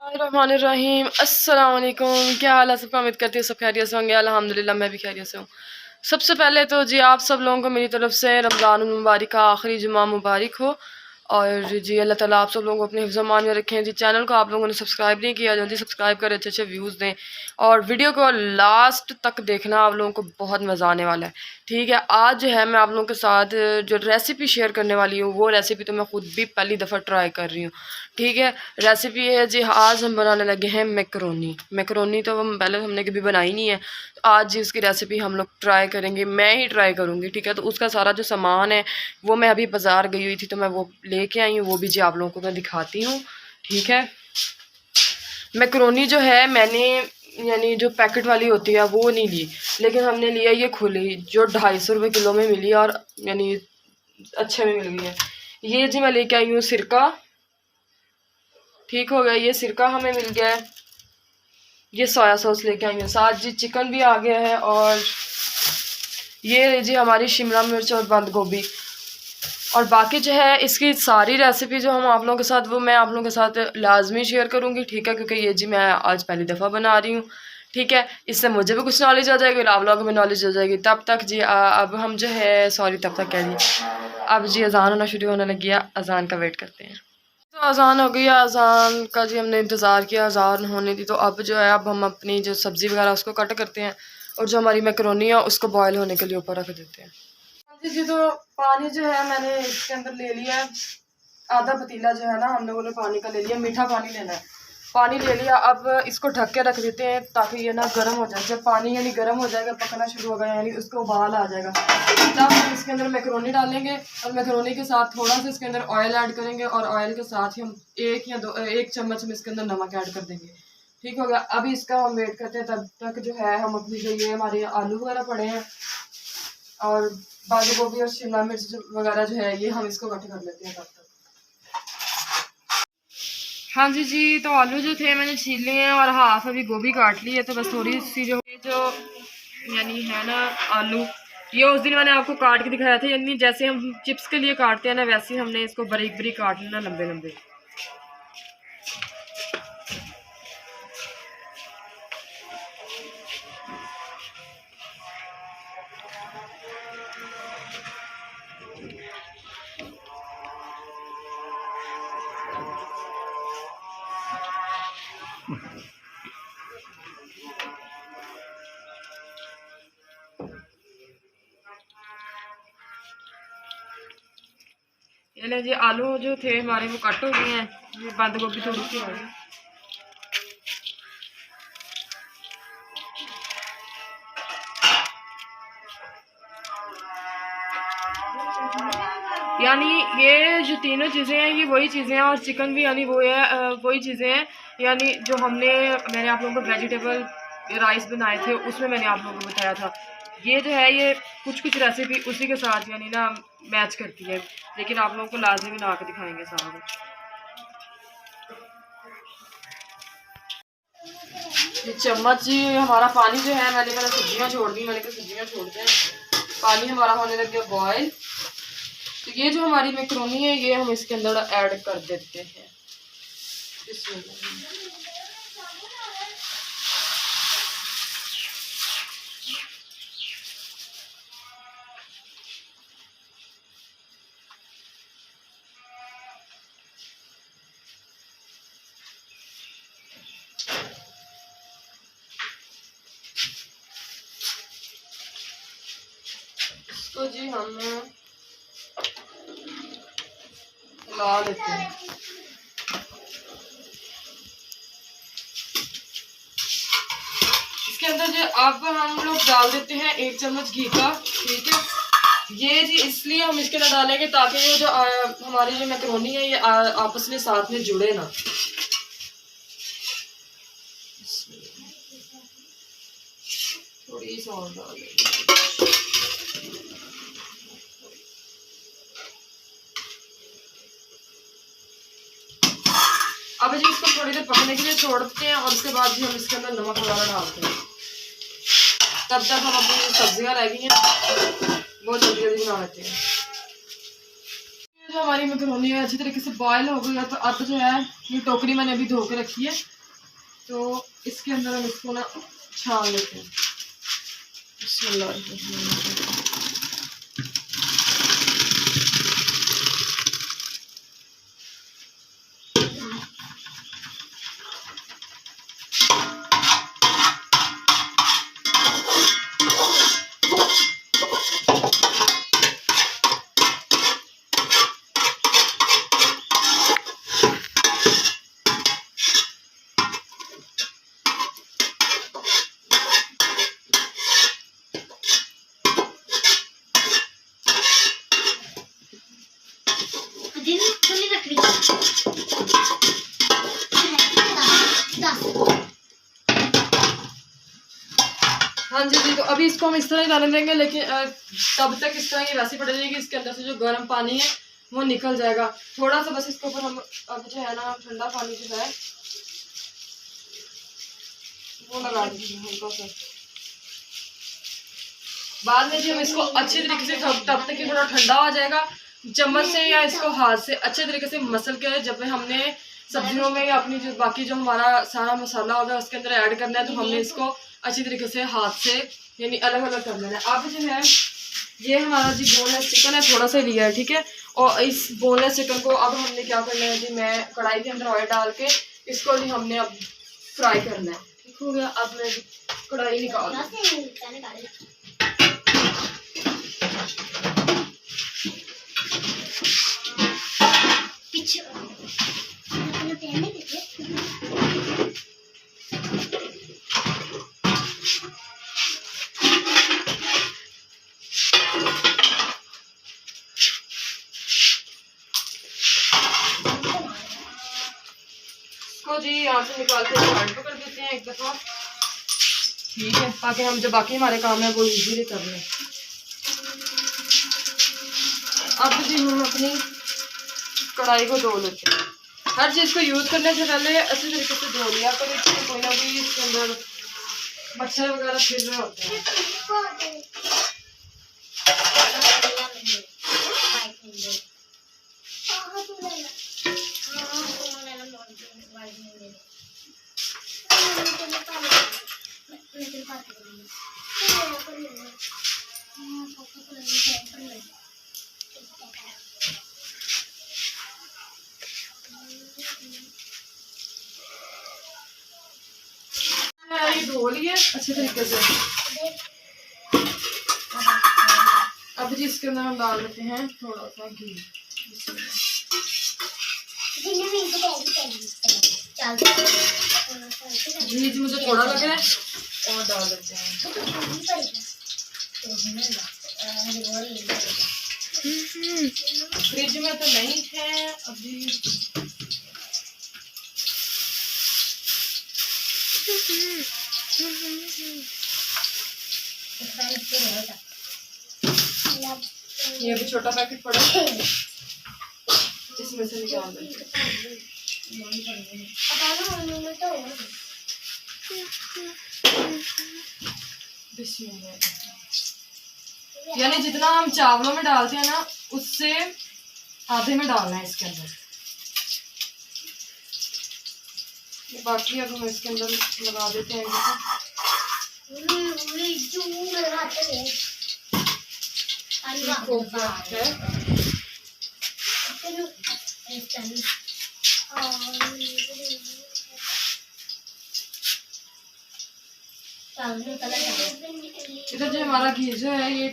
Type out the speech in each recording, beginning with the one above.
रहीम अस्सलाम वालेकुम। क्या हाल है सबका? उम्मीद करती हूँ सब खैरियत से होंगे। अल्हम्दुलिल्लाह मैं भी खैरियत से हूँ। सबसे पहले तो जी आप सब लोगों को मेरी तरफ से रमज़ान मुबारक का आखिरी जुमा मुबारक हो। और जी अल्लाह ताला आप सब लोगों को अपने हिफ्ज़ मान में रखें। जी चैनल को आप लोगों ने सब्सक्राइब नहीं किया, जल्दी सब्सक्राइब करें, अच्छे अच्छे व्यूज़ दें और वीडियो को लास्ट तक देखना, आप लोगों को बहुत मज़ा आने वाला है। ठीक है, आज जो है मैं आप लोगों के साथ जो रेसिपी शेयर करने वाली हूँ वो रेसिपी तो मैं ख़ुद भी पहली दफ़ा ट्राई कर रही हूँ। ठीक है, रेसिपी है जी, आज हम बनाने लगे हैं मैकरोनी। मैकरोनी तो हम पहले हमने कभी बनाई नहीं है, तो आज जी उसकी रेसिपी हम लोग ट्राई करेंगे, मैं ही ट्राई करूँगी। ठीक है, तो उसका सारा जो सामान है वो मैं अभी बाज़ार गई हुई थी तो मैं वो लेके आई हूँ, वो भी जी आप लोगों को मैं दिखाती हूँ। ठीक है, मैकरोनी जो है मैंने यानी जो पैकेट वाली होती है वो नहीं ली, लेकिन हमने लिया ये खुली जो 250 रुपये किलो में मिली और यानी अच्छे में मिल गई है। ये जी मैं लेके आई हूँ सिरका। ठीक हो गया, ये सिरका हमें मिल गया है। ये सोया सॉस लेके आई हूँ, साथ जी चिकन भी आ गया है। और ये जी हमारी शिमला मिर्च और बंद गोभी। और बाकी जो है इसकी सारी रेसिपी जो हम आप लोगों के साथ वो मैं आप लोगों के साथ लाजमी शेयर करूँगी। ठीक है, क्योंकि ये जी मैं आज पहली दफ़ा बना रही हूँ। ठीक है, इससे मुझे भी कुछ नॉलेज आ जाएगी और आप लोगों को भी नॉलेज हो जाएगी। तब तक जी अब हम जो है तब तक कह दिए, अब जी अज़ान होना शुरू होने लगी है, अज़ान का वेट करते हैं। तो अज़ान हो गई है, अज़ान का जी हमने इंतज़ार किया, अज़ान होने दी। तो अब जो है अब हम अपनी जो सब्ज़ी वगैरह उसको कट करते हैं और जो हमारी मैकरोनी है उसको बॉयल होने के लिए ऊपर रख देते हैं। जी तो पानी जो है मैंने इसके अंदर ले लिया है, आधा पतीला जो है ना हम लोगों ने पानी का ले लिया, मीठा पानी लेना है। पानी ले लिया, अब इसको ढक के रख देते हैं ताकि ये ना गर्म हो जाए। जब पानी यानी गर्म हो जाएगा, पकना शुरू होगा, यानी उसको उबाल आ जाएगा, तब हम इसके अंदर मैकरोनी डालेंगे और मैकरोनी के साथ थोड़ा सा इसके अंदर ऑयल ऐड करेंगे और ऑयल के साथ ही हम एक चम्मच में इसके अंदर नमक ऐड कर देंगे। ठीक हो गया, अभी इसका हम वेट करते हैं। तब तक जो है हम अपनी जो ये हमारे आलू वगैरह पड़े हैं और बंद गोभी और शिमला मिर्च वगैरह जो है ये हम इसको कट कर लेते हैं तब तक। हाँ जी तो आलू जो थे मैंने छील लिए हैं और हाफ अभी गोभी काट ली है। तो बस थोड़ी सी जो यानी है ना आलू, ये उस दिन मैंने आपको काट के दिखाया था, यानी जैसे हम चिप्स के लिए काटते हैं ना वैसे ही हमने इसको बारीक बारीक काट लेना, लंबे लंबे। ये जी आलू जो थे हमारे वो कट हो गए हैं, ये बंद गोभी थोड़ी सी आ गई। यानी ये जो तीनों चीज़ें हैं ये वही चीज़ें हैं और चिकन भी यानी वो है वही चीज़ें हैं। यानी जो मैंने आप लोगों को वेजिटेबल राइस बनाए थे उसमें मैंने आप लोगों को बताया था। ये जो है ये कुछ कुछ रेसिपी उसी के साथ यानी ना मैच करती है, लेकिन आप लोगों को लाजमी बना के दिखाएंगे सारा कुछ। ये चम्मच जी हमारा पानी जो है मैंने पहले सब्जियां छोड़ दी, मैंने कहा सब्जियां छोड़ते हैं। पानी हमारा होने लग गया बॉयल। तो ये जो हमारी मैकरोनी है ये हम इसके अंदर ऐड कर देते हैं। इसको जी हम ला लेते हैं। इसके अंदर जो अब हम लोग डाल देते हैं 1 चम्मच घी का। ठीक है, ये जी इसलिए हम इसके अंदर डालेंगे ताकि ये जो हमारी जो मैकरोनी है ये आपस में साथ में जुड़े ना। थोड़ी सी और डाल देंगे। अब जी इसको थोड़ी देर पकने के लिए छोड़ते हैं और उसके बाद भी हम इसके अंदर नमक वगैरह डालते हैं। तब तक हम अपनी सब्जियां रह गई हैं वो जल्दी जल्दी बना लेते हैं। जो हमारी मैकरोनी है अच्छी तरीके से बॉयल हो गई है, तो अब जो है ये टोकरी मैंने अभी धो के रखी है तो इसके अंदर हम इसको ना छान लेते हैं। बिस्मिल्लाह। हाँ जी जी, तो अभी इसको हम इस तरह ही डालने देंगे, लेकिन तब तक इस तरह की वैसी पड़ जाएगी, इसके अंदर से जो गर्म पानी है वो निकल जाएगा। थोड़ा सा बस इसके ऊपर हम अब जो है ना ठंडा पानी जो है वो लगा दीजिए हल्का सा। बाद में जी हम इसको अच्छी तरीके से तब तक ही थोड़ा ठंडा हो जाएगा, चम्मच से या इसको हाथ से अच्छे तरीके से मसल के जब हमने सब्जियों में या अपनी जो बाकी जो हमारा सारा मसाला होगा उसके अंदर ऐड करना है, तो हमने इसको अच्छी तरीके से हाथ से यानी अलग अलग कर लेना है। अब जो है ये हमारा जी बोनलेस चिकन है, थोड़ा सा लिया है, ठीक है। और इस बोनलेस चिकन को अब हमने क्या करना है जी, मैं कढ़ाई के अंदर ऑयल डाल के इसको जी हमने अब फ्राई करना है। ठीक हो गया। अब मैं कढ़ाई निकाल इसको जी यहाँ से निकाल के साइड पर कर देते हैं एक दफा, ठीक है, ताकि हम जो बाकी हमारे काम है वो इजीली कर लें। अब जी हम अपनी कढ़ाई को धो लेते हैं। हर चीज़ को यूज़ करने से पहले अच्छी तरीके से धो लिया करो, इसमें कोई ना कोई इसके अंदर मच्छर वगैरह फिर रहे होते हैं। ये धो लिए अच्छे तरीके से। अब जी इसके अंदर हम डाल देते हैं थोड़ा सा घी। घी जी मुझे थोड़ा लग रहा है और डाल देते हैं। फ्रिज में तो नहीं है अभी। ये भी छोटा पैकेट पड़ा है, इसमें से निकाल देंगे। यानी जितना हम चावलों में डालते हैं ना उससे आधे में डालना है इसके अंदर। बाकी अब हम इसके अंदर लगा देते हैं। इधर जो हमारा घी जो है ये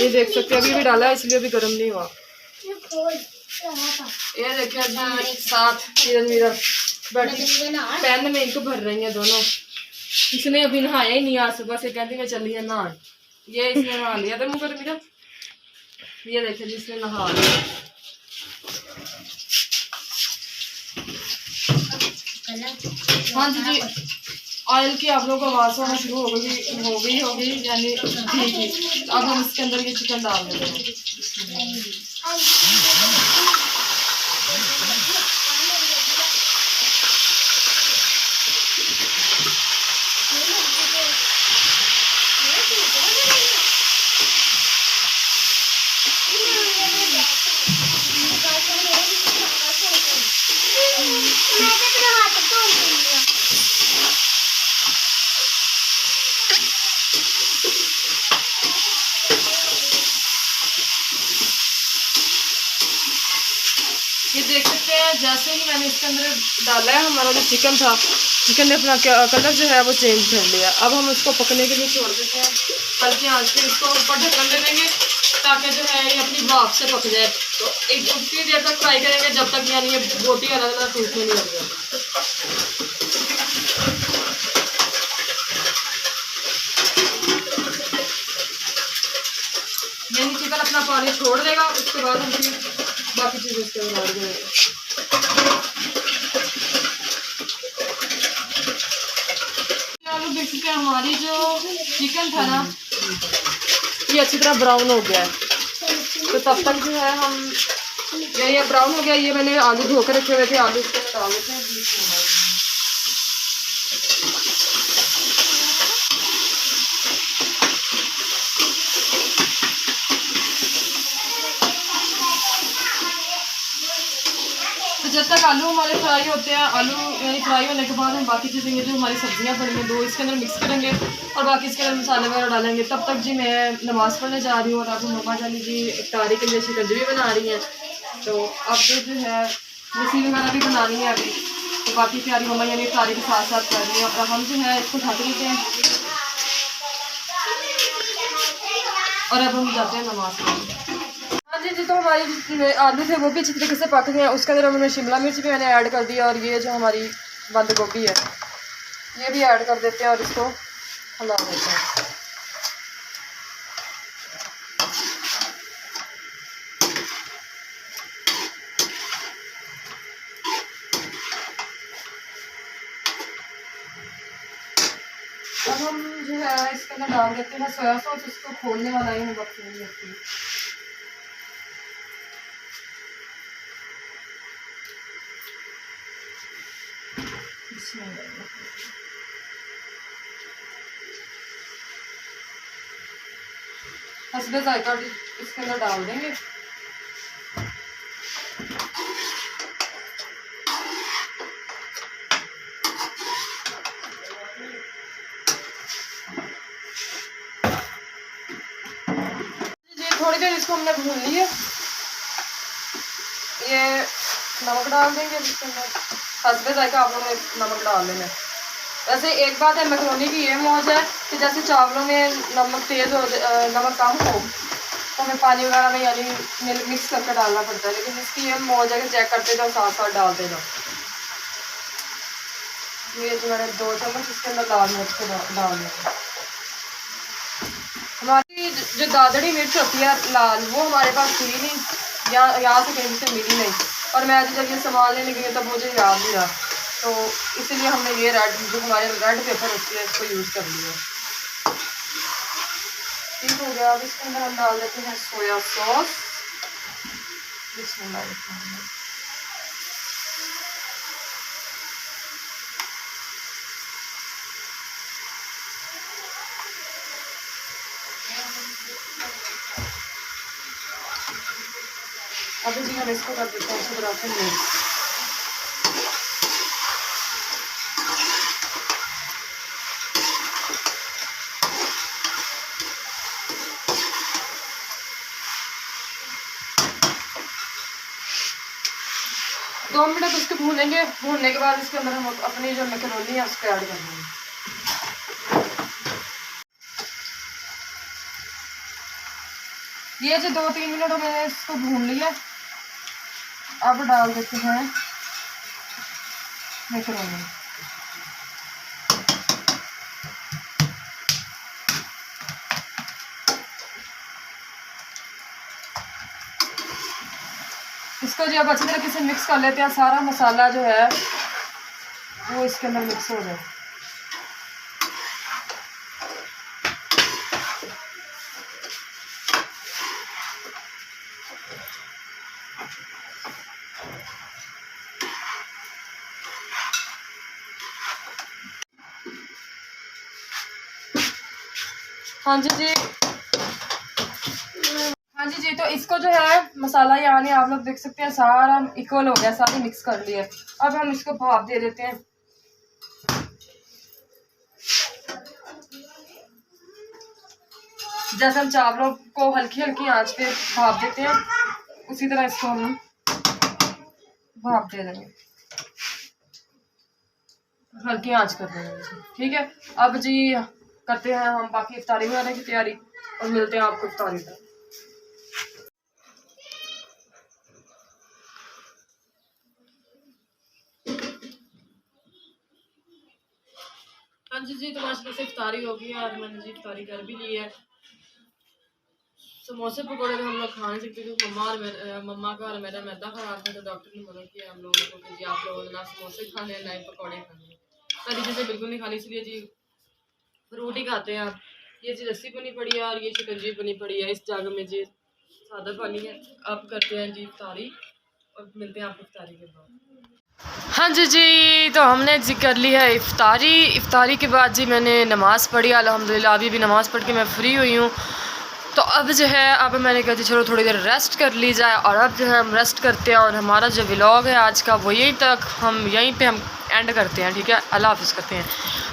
देख सकते हैं अभी भी डाला है इसलिए अभी गर्म नहीं हुआ। ये देखिए जी साथ पैन में इनको भर रही है दोनों। इसने अभी नहाया ही नहीं, आज सुबह से कहती मैं चली है नहा। ये इसने नहा लिया था मुँह पर मेरा। ये देखिए जिसने नहा लिया। हाँ जी जी, ऑयल की आप लोगों को आवाज़ होना शुरू हो गई होगी यानी ठीक है। अब हम इसके अंदर ये चिकन डाल देते हैं। ये देख सकते हैं जैसे ही मैंने इसके अंदर डाला है हमारा जो चिकन था, चिकन ने अपना कलर जो है वो चेंज कर लिया। अब हम इसको पकने के लिए छोड़ देते हैं, हल्की आंच पे इसको ऊपर ढक्कन दे देंगे ताकि जो है ये अपनी भाप से पक जाए। तो एक उतनी देर तक फ्राई करेंगे जब तक यानी ये बोटी अलग अलग टूटने नहीं लग जाए। यानी चिकन अपना पानी छोड़ देगा, उसके बाद हम फिर बाकी चीज़ें इसके अंदर डाल देंगे। आलू देख सकते हैं हमारी जो चिकन था ना ये अच्छी तरह ब्राउन हो गया है। तो तब तक जो है हम ये ब्राउन हो गया, ये मैंने आलू धो कर रखे हुए थे, आलू इसके अंदर डाल देते हैं। तो जब तक आलू हमारे फ्राई होते हैं, आलू यानी फ्राई होने के बाद हम बाकी चीज़ें ये जो हमारी सब्जियां पड़ी हैं दो इसके अंदर मिक्स करेंगे और बाकी इसके अंदर मसाले वगैरह डालेंगे। तब तक जी मैं नमाज़ पढ़ने जा रही हूँ और अब मम्मा जानी जी इफ्तारी के लिए शिकंजी भी बना रही हैं। तो अब जो है लस्सी वगैरह भी बनानी है अभी, तो बाकी प्यारी मम्मा यानी इफ्तारी के साथ साथ कर रही हैं और हम जो है इसको ढक लेते हैं और अब हम जाते हैं नमाज़ पढ़ने। हाँ जी तो हमारी आलू थे वो भी अच्छी तरीके से पक गए हैं। उसके अंदर हमने शिमला मिर्च भी मैंने ऐड कर दिया और ये जो हमारी बंद गोभी है ये भी ऐड कर देते हैं और इसको हिला देते हैं। अब हम जो है इसके अंदर डाल देते हैं सोया सॉस। इसको खोलने वाला ही हम वक्त नहीं रखती। हस्बे जायका इसके अंदर डाल देंगे। थोड़ी देर इसको हमने भून लिया, ये नमक डाल देंगे इसके अंदर। हस्बे जायका आप लोगों ने नमक डाल देना। वैसे एक बात है मैक्रोनी की ये मौज है कि जैसे चावलों में नमक तेज़ हो नमक कम हो तो हमें पानी वगैरह में यानी मिक्स करके डालना पड़ता है, लेकिन इसकी ये मौज है कि चेक करते जाओ साथ साथ डालते जाओ। ये जो मैंने 2 चम्मच इसके अंदर लाल मिर्च को डाल दिया। हमारी जो दादड़ी मिर्च होती है लाल वो हमारे पास थी नहीं, यहाँ से कहीं से मिली नहीं और मैं जब ये सामान लेने गई तब मुझे याद नहीं रहा, तो इसलिए हमने ये रेड जो हमारे रेड पेपर होती है इसको यूज़ कर लिया। ठीक हो गया। अब इसके अंदर हम डाल देते हैं सोया सॉस। अभी जी हम इसको कर देते हैं अच्छी तरह से मिक्स। दो मिनट उसको भूनेंगे, भूनने के बाद इसके अंदर हम अपनी जो मैक्रोनी है उसको ऐड कर देंगे। ये जो 2-3 मिनट मैंने इसको भून लिया, अब डाल देते हैं मैक्रोनी। इसको जो अब अच्छी तरीके से मिक्स कर लेते हैं, सारा मसाला जो है वो इसके अंदर मिक्स हो जाए। हाँ जी हाँ जी तो इसको जो है मसाला यानी आप लोग देख सकते हैं सारा इक्वल हो गया, सारी मिक्स कर लिया। अब हम इसको भाप दे देते हैं। जैसे हम चावलों को हल्की हल्की आंच पे भाप देते हैं उसी तरह इसको हम वो आप दे देंगे, हल्की आंच कर देंगे। ठीक है, अब जी करते हैं हम बाकी इफ्तारी बनाने की तैयारी और मिलते हैं आपको इफ्तारी पर। हाँ जी तो माशाल्लाह से इफ्तारी हो गई है और मैंने जी इफ्तारी कर भी ली है। समोसे पकौड़े तो हम लोग खा नहीं सकते क्योंकि मम्मा का और मेरा मैदा खराब था, तो डॉक्टर ने मना किया हम लोगों को कि जी आप लोगों ने ना समोसे खाने हैं ना ही पकौड़े खाने हैं, सारी चीज़ें बिल्कुल नहीं खानी, इसलिए जी फ्रूट ही खाते हैं आप। ये जी लस्सी बनी पड़ी है और ये शिकंजी बनी पड़ी है, इस जग में जी सादा पानी है। अब करते हैं जी इफ्तारी और मिलते हैं आपको इफ्तारी के बाद। हाँ जी तो हमने जी कर ली है इफ्तारी। इफ्तारी के बाद जी मैंने नमाज़ पढ़ी अल्हम्दुलिल्लाह, अभी भी नमाज़ पढ़ के मैं फ्री हुई हूँ। तो अब जो है अब मैंने कहा चलो थोड़ी देर रेस्ट कर ली जाए, और अब जो है हम रेस्ट करते हैं और हमारा जो व्लॉग है आज का वो यहीं पे हम एंड करते हैं। ठीक है, अल्लाह हाफ़िज़ करते हैं।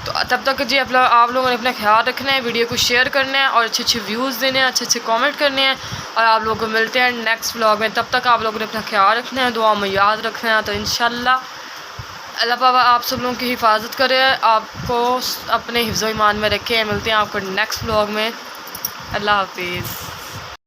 तो तब तक जी आप लोगों ने अपना ख्याल रखना है, वीडियो को शेयर करना है और अच्छे अच्छे व्यूज़ देने हैं, अच्छे अच्छे कमेंट करने हैं, और आप लोगों को मिलते हैं नेक्स्ट व्लॉग में। तब तक आप लोगों ने अपना ख्याल रखना है, दुआ में याद रखना है। तो इंशाल्लाह अल्लाह पाक आप सब लोगों की हिफाजत करे, आपको अपने हिफ्ज़-ओ-ईमान में रखे। मिलते हैं आपको नेक्स्ट व्लॉग में। अल्लाह हाफ़िज़।